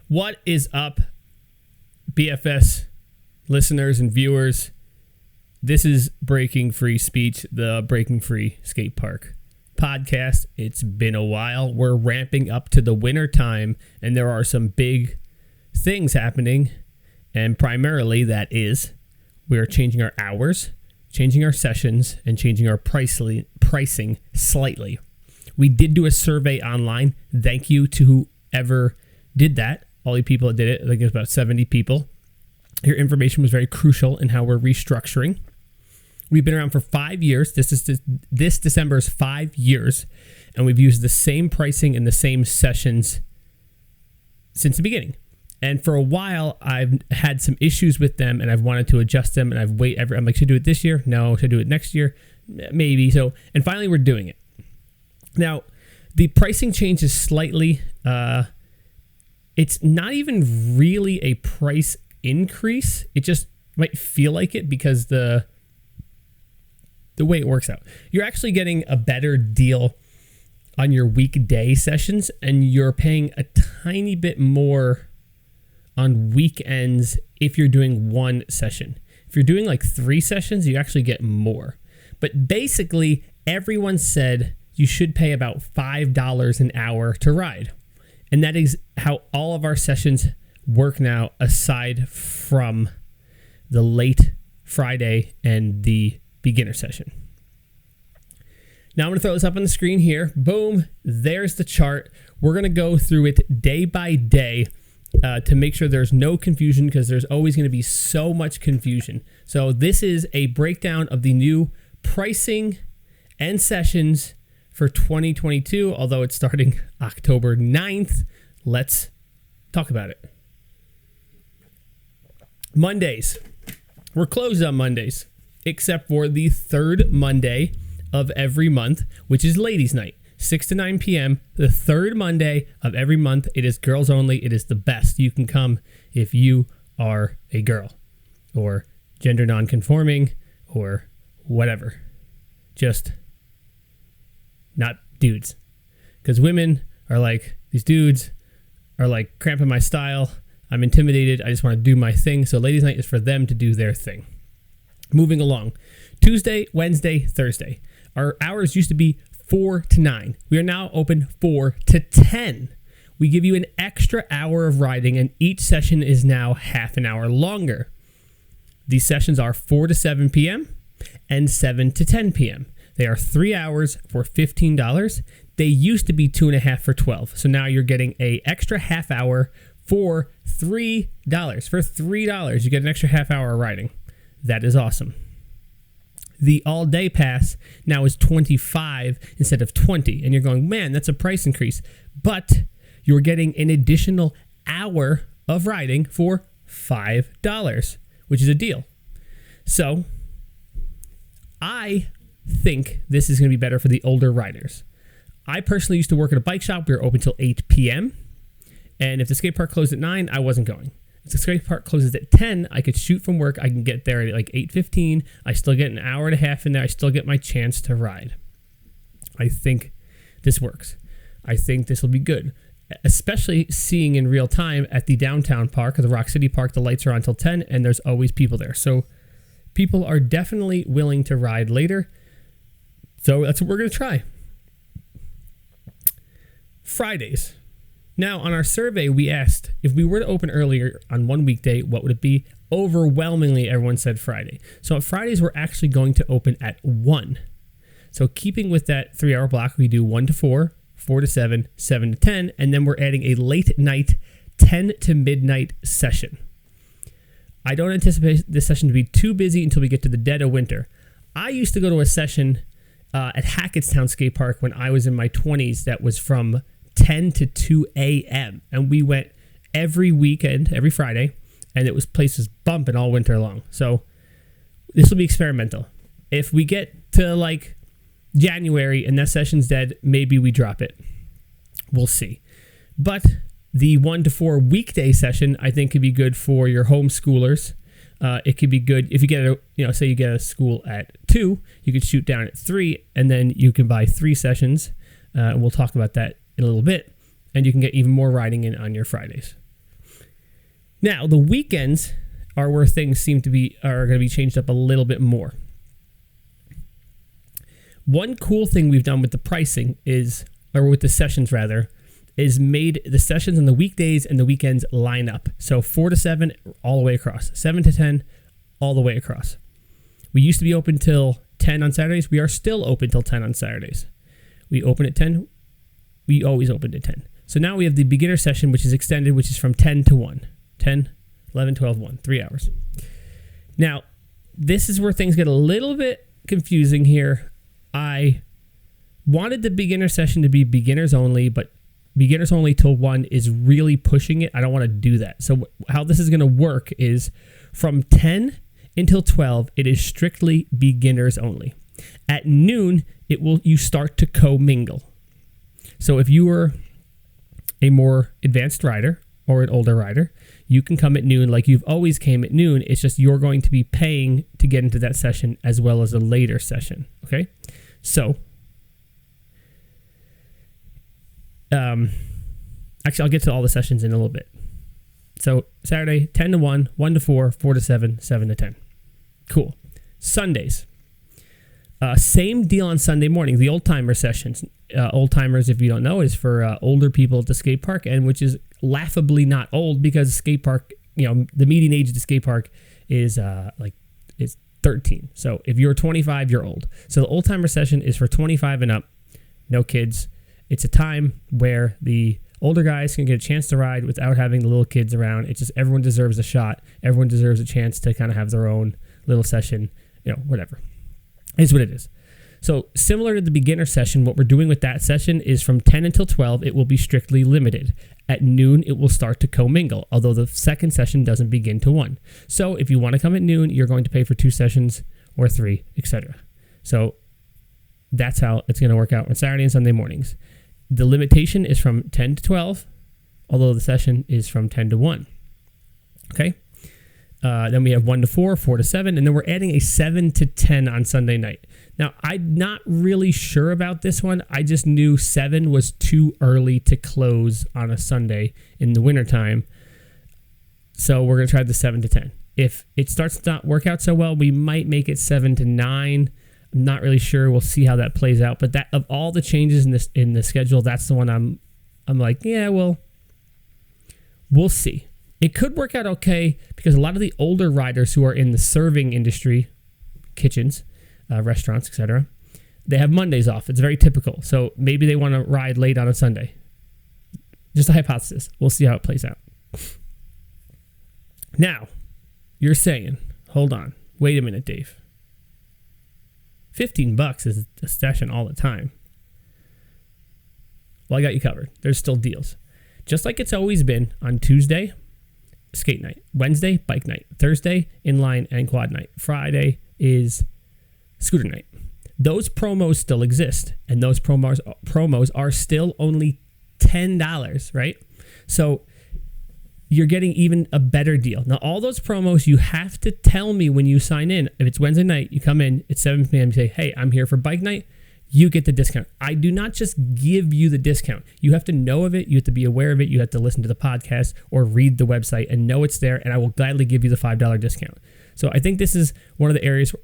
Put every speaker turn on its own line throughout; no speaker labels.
What is up, BFS listeners and viewers? This is Breaking Free Speech, the Breaking Free Skate Park podcast. It's been a while. We're ramping up to the winter time, and there are some big things happening. And primarily that is we're changing our hours, changing our sessions, and changing our pricing slightly. We did do a survey online. Thank you to whoever did that. All you people that did it, I think it was about 70 people. Your information was very crucial in how we're restructuring. We've been around for 5 years. This December is 5 years, and we've used the same pricing and the same sessions since the beginning. And for a while, I've had some issues with them, and I've wanted to adjust them, and I'm like, should I do it this year? No. Should I do it next year? Maybe. And finally, we're doing it. Now, the pricing changes slightly. It's not even really a price increase. It just might feel like it because the way it works out. You're actually getting a better deal on your weekday sessions, and you're paying a tiny bit more on weekends if you're doing one session. If you're doing like 3 sessions, you actually get more. But basically, everyone said you should pay about $5 an hour to ride. And that is how all of our sessions work now, aside from the late Friday and the beginner session. Now I'm going to throw this up on the screen here. Boom, there's the chart. We're going to go through it day by day to make sure there's no confusion, because there's always going to be so much confusion. So this is a breakdown of the new pricing and sessions for 2022, although it's starting October 9th. Let's talk about it. Mondays. We're closed on Mondays, except for the third Monday of every month, which is Ladies' Night, 6 to 9 p.m., the third Monday of every month. It is girls only. It is the best. You can come if you are a girl or gender non-conforming or whatever. Just not dudes. Because women are like, these dudes are like cramping my style. I'm intimidated. I just want to do my thing. So Ladies' Night is for them to do their thing. Moving along. Tuesday, Wednesday, Thursday. Our hours used to be 4 to 9. We are now open 4 to 10. We give you an extra hour of riding, and each session is now half an hour longer. These sessions are 4 to 7 p.m. and 7 to 10 p.m. They are 3 hours for $15. They used to be 2.5 for $12. So now you're getting an extra half hour for $3. For $3, you get an extra half hour of riding. That is awesome. The all-day pass now is $25 instead of $20. And you're going, man, that's a price increase. But you're getting an additional hour of riding for $5, which is a deal. So I think this is going to be better for the older riders. I personally used to work at a bike shop. We were open till 8 p.m. And if the skate park closed at 9, I wasn't going. If the skate park closes at 10, I could shoot from work. I can get there at like 8:15. I still get an hour and a half in there. I still get my chance to ride. I think this works. I think this will be good, especially seeing in real time at the downtown park, or the Rock City Park. The lights are on till 10, and there's always people there. So people are definitely willing to ride later. So that's what we're going to try. Fridays. Now, on our survey, we asked if we were to open earlier on one weekday, what would it be? Overwhelmingly, everyone said Friday. So on Fridays, we're actually going to open at 1. So keeping with that 3-hour block, we do 1 to 4, 4 to 7, 7 to 10, and then we're adding a late night 10 to midnight session. I don't anticipate this session to be too busy until we get to the dead of winter. I used to go to a session at Hackettstown Skate Park when I was in my 20s that was from 10 to 2 a.m. And we went every weekend, every Friday, and it was places bumping all winter long. So this will be experimental. If we get to like January and that session's dead, maybe we drop it. We'll see. But the 1 to 4 weekday session, I think, could be good for your homeschoolers. It could be good if you get say you get a school at 2, you could shoot down at 3, and then you can buy 3 sessions. And we'll talk about that in a little bit. And you can get even more riding in on your Fridays. Now, the weekends are where things are going to be changed up a little bit more. One cool thing we've done with the pricing with the sessions rather, is made the sessions on the weekdays and the weekends line up. So 4 to 7 all the way across, 7 to 10 all the way across. We used to be open till 10 on Saturdays. We are still open till 10 on Saturdays. We open at 10. We always opened at 10. So now we have the beginner session, which is extended, which is from 10 to 1. 10, 11, 12, 1, 3 hours. Now, this is where things get a little bit confusing here. I wanted the beginner session to be beginners only, but beginners only till 1 is really pushing it. I don't want to do that. So how this is going to work is from 10 until 12, it is strictly beginners only. At noon, you start to co-mingle. So if you were a more advanced rider or an older rider, you can come at noon like you've always came at noon. It's just you're going to be paying to get into that session as well as a later session. Okay? So actually, I'll get to all the sessions in a little bit. So Saturday, 10 to 1, 1 to 4, 4 to 7, 7 to 10. Cool. Sundays. Same deal on Sunday morning. The old timer sessions. Old timers, if you don't know, is for older people at the skate park, and which is laughably not old because skate park, the median age of the skate park is is 13. So if you're 25, you're old. So the old timer session is for 25 and up, no kids. It's a time where the older guys can get a chance to ride without having the little kids around. It's just everyone deserves a shot. Everyone deserves a chance to kind of have their own little session, whatever. It's what it is. So similar to the beginner session, what we're doing with that session is from 10 until 12, it will be strictly limited. At noon, it will start to commingle, although the second session doesn't begin till 1. So if you want to come at noon, you're going to pay for 2 sessions or 3, etc. So that's how it's going to work out on Saturday and Sunday mornings. The limitation is from 10 to 12, although the session is from 10 to 1. Okay? Then we have 1 to 4, 4 to 7, and then we're adding a 7 to 10 on Sunday night. Now, I'm not really sure about this one. I just knew 7 was too early to close on a Sunday in the wintertime. So we're going to try the 7 to 10. If it starts to not work out so well, we might make it 7 to 9. I'm not really sure. We'll see how that plays out. But that, of all the changes in the schedule, that's the one I'm like, yeah, well, we'll see. It could work out okay because a lot of the older riders who are in the serving industry, kitchens, restaurants, etc., they have Mondays off. It's very typical. So maybe they want to ride late on a Sunday. Just a hypothesis. We'll see how it plays out. Now, you're saying, hold on, wait a minute, Dave. $15 is a session all the time. Well, I got you covered. There's still deals. Just like it's always been on Tuesday, skate night. Wednesday, bike night. Thursday, inline and quad night. Friday is scooter night. Those promos still exist, and those promos are still only $10, right? So you're getting even a better deal. Now, all those promos, you have to tell me when you sign in. If it's Wednesday night, you come in at 7 p.m. You say, hey, I'm here for bike night. You get the discount. I do not just give you the discount. You have to know of it. You have to be aware of it. You have to listen to the podcast or read the website and know it's there, and I will gladly give you the $5 discount. So I think this is one of the areas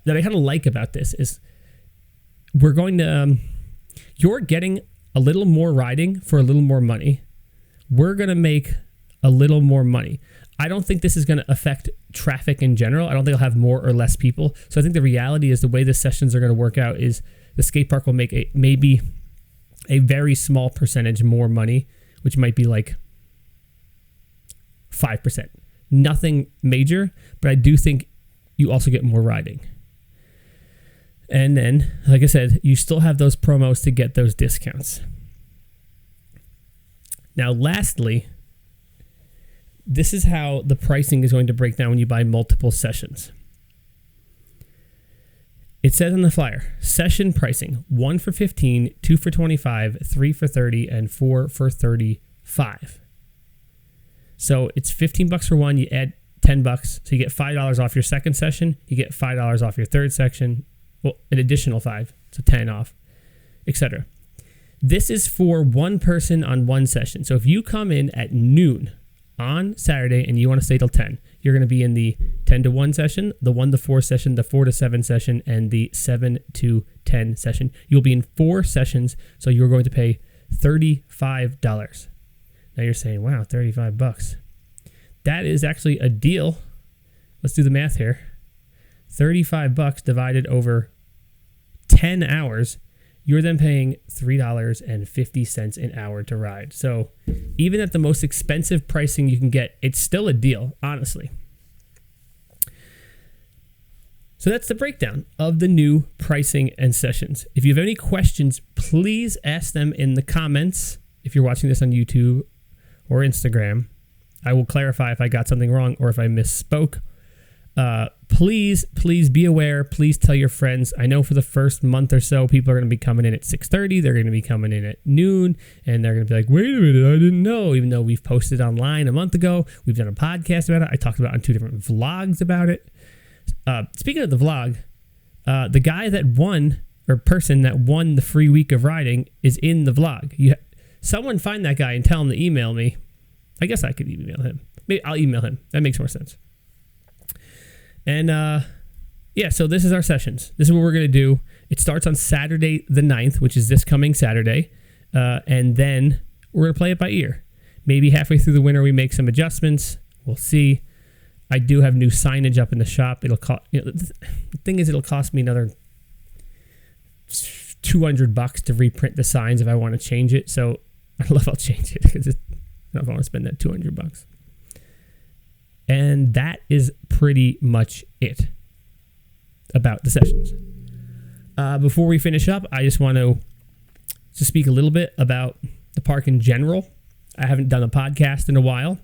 that I kind of like about this is we're going to, you're getting a little more riding for a little more money. We're going to make a little more money. I don't think this is going to affect traffic in general. I don't think I'll have more or less people. So I think the reality is the way the sessions are going to work out is the skate park will make maybe a very small percentage more money, which might be like 5%. Nothing major, but I do think you also get more riding. And then, like I said, you still have those promos to get those discounts. Now, lastly, this is how the pricing is going to break down when you buy multiple sessions. It says on the flyer, session pricing, 1 for $15, 2 for $25, 3 for $30, and 4 for $35. So it's $15 for one, you add $10, so you get $5 off your second session, you get $5 off your third section, well, an additional 5, so 10 off, etc. This is for one person on one session. So if you come in at noon on Saturday and you want to stay till 10, you're going to be in the 10 to 1 session, the 1 to 4 session, the 4 to 7 session, and the 7 to 10 session. You'll be in 4 sessions, so you're going to pay $35. Now you're saying, wow, $35. That is actually a deal. Let's do the math here. $35 divided over 10 hours, you're then paying $3.50 an hour to ride. So even at the most expensive pricing you can get, it's still a deal, honestly. So that's the breakdown of the new pricing and sessions. If you have any questions, please ask them in the comments. If you're watching this on YouTube or Instagram, I will clarify if I got something wrong or if I misspoke. Please be aware. Please tell your friends. I know for the first month or so, people are going to be coming in at 6:30. They're going to be coming in at noon, and they're going to be like, wait a minute, I didn't know. Even though we've posted online a month ago, we've done a podcast about it. I talked about it on 2 different vlogs about it. Speaking of the vlog, the guy that won, or person that won the free week of riding is in the vlog. Someone find that guy and tell him to email me. I guess I could email him. Maybe I'll email him. That makes more sense. And so this is our sessions. This is what we're going to do. It starts on Saturday the 9th, which is this coming Saturday. And then we're going to play it by ear. Maybe halfway through the winter we make some adjustments. We'll see. I do have new signage up in the shop. It'll cost, the thing is, it'll cost me another $200 to reprint the signs if I want to change it. So I don't know if I'll change it because I don't know if I want to spend that $200. And that is pretty much it about the sessions. Before we finish up, I just want to speak a little bit about the park in general. I haven't done a podcast in a while.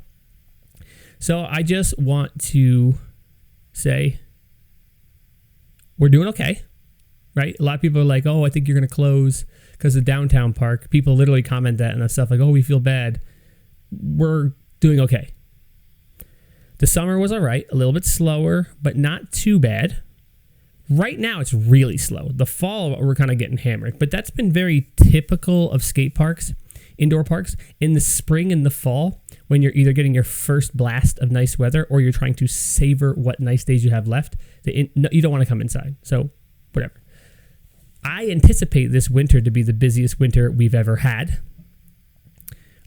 So I just want to say we're doing okay, right? A lot of people are like, oh, I think you're going to close because of downtown park. People literally comment that and stuff like, oh, we feel bad. We're doing okay. The summer was all right, a little bit slower, but not too bad. Right now, it's really slow. The fall, we're kind of getting hammered, but that's been very typical of skate parks, indoor parks. In the spring and the fall, when you're either getting your first blast of nice weather or you're trying to savor what nice days you have left, you don't want to come inside. So, whatever. I anticipate this winter to be the busiest winter we've ever had.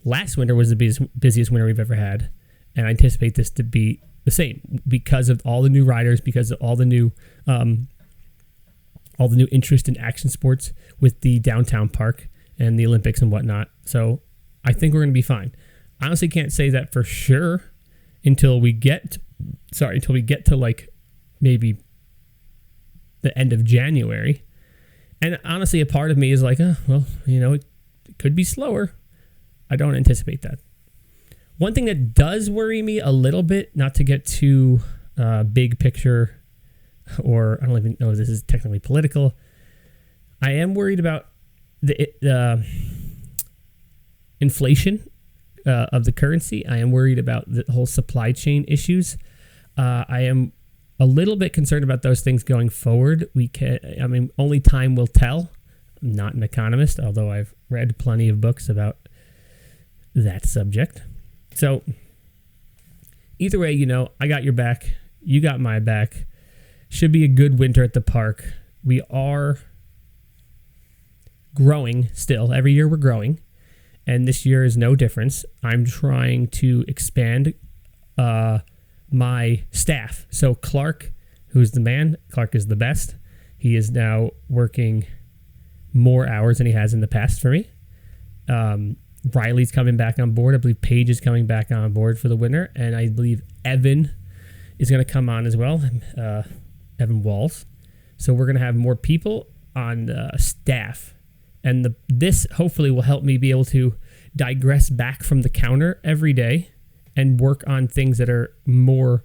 Last winter was the busiest winter we've ever had. And I anticipate this to be the same because of all the new riders, because of all the new interest in action sports with the downtown park and the Olympics and whatnot. So I think we're going to be fine. I honestly can't say that for sure until we get to like maybe the end of January. And honestly, a part of me is like, it could be slower. I don't anticipate that. One thing that does worry me a little bit, not to get too big picture, or I don't even know if this is technically political, I am worried about the inflation of the currency. I am worried about the whole supply chain issues. I am a little bit concerned about those things going forward. Only time will tell. I'm not an economist, although I've read plenty of books about that subject. So either way, I got your back. You got my back. Should be a good winter at the park. We are growing still. Every year we're growing. And this year is no difference. I'm trying to expand my staff. So Clark, who's the man, Clark is the best. He is now working more hours than he has in the past for me. Riley's coming back on board. I believe Paige is coming back on board for the winter. And I believe Evan is going to come on as well. Evan Walls. So we're going to have more people on staff. And this hopefully will help me be able to digress back from the counter every day and work on things that are more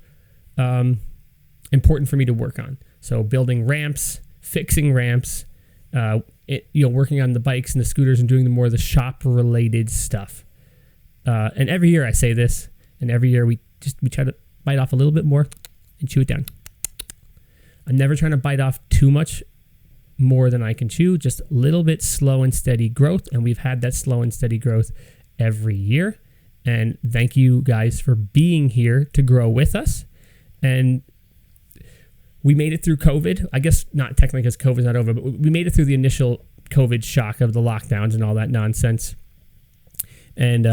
important for me to work on. So building ramps, fixing ramps, working on the bikes and the scooters and doing more of the shop-related stuff. And every year I say this, and every year we try to bite off a little bit more and chew it down. I'm never trying to bite off too much more than I can chew, just a little bit slow and steady growth, and we've had that slow and steady growth every year, And thank you guys for being here to grow with us. And we made it through COVID. I guess not technically because COVID's not over, but we made it through the initial COVID shock of the lockdowns and all that nonsense. And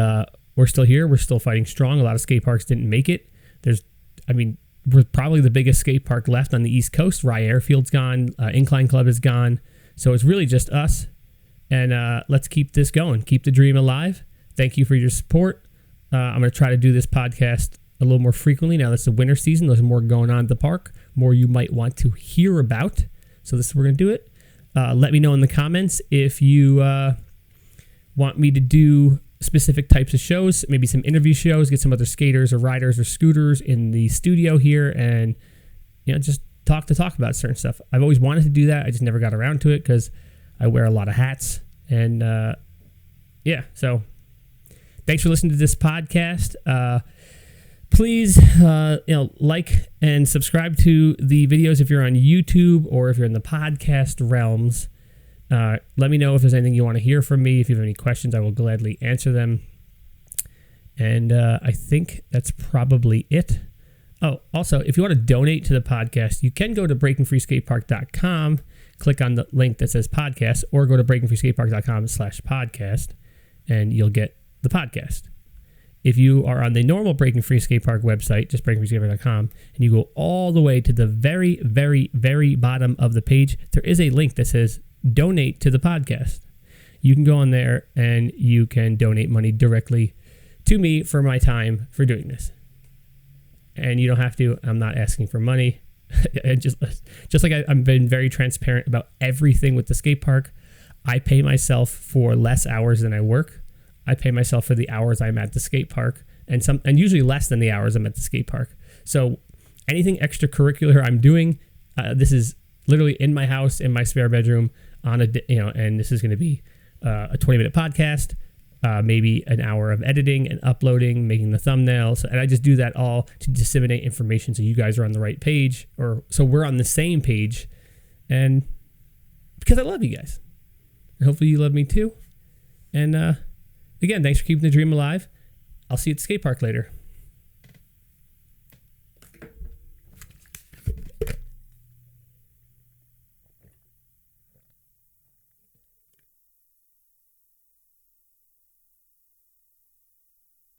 we're still here. We're still fighting strong. A lot of skate parks didn't make it. We're probably the biggest skate park left on the East Coast. Rye Airfield's gone. Incline Club is gone. So it's really just us. And let's keep this going. Keep the dream alive. Thank you for your support. I'm going to try to do this podcast a little more frequently now that's the winter season. There's more going on at the park, more you might want to hear about. So this is where we're going to do it. Let me know in the comments if you want me to do specific types of shows, maybe some interview shows, get some other skaters or riders or scooters in the studio here and, just talk about certain stuff. I've always wanted to do that. I just never got around to it because I wear a lot of hats. And, so thanks for listening to this podcast. Please, like and subscribe to the videos if you're on YouTube or if you're in the podcast realms. Let me know if there's anything you want to hear from me. If you have any questions, I will gladly answer them. And I think that's probably it. Oh, also, if you want to donate to the podcast, you can go to breakingfreeskatepark.com, click on the link that says podcast, or go to breakingfreeskatepark.com/podcast, and you'll get the podcast. If you are on the normal Breaking Free Skate Park website, just breakingfreeskatepark.com, and you go all the way to the very, very, very bottom of the page, there is a link that says donate to the podcast. You can go on there and you can donate money directly to me for my time for doing this. And you don't have to. I'm not asking for money. just like I've been very transparent about everything with the skate park. I pay myself for less hours than I work. I pay myself for the hours I'm at the skate park and usually less than the hours I'm at the skate park. So anything extracurricular I'm doing, this is literally in my house, in my spare bedroom on and this is going to be a 20-minute podcast, maybe an hour of editing and uploading, making the thumbnails. And I just do that all to disseminate information so you guys are on the right page or so we're on the same page. And because I love you guys and hopefully you love me too. And, again, thanks for keeping the dream alive. I'll see you at the skate park later.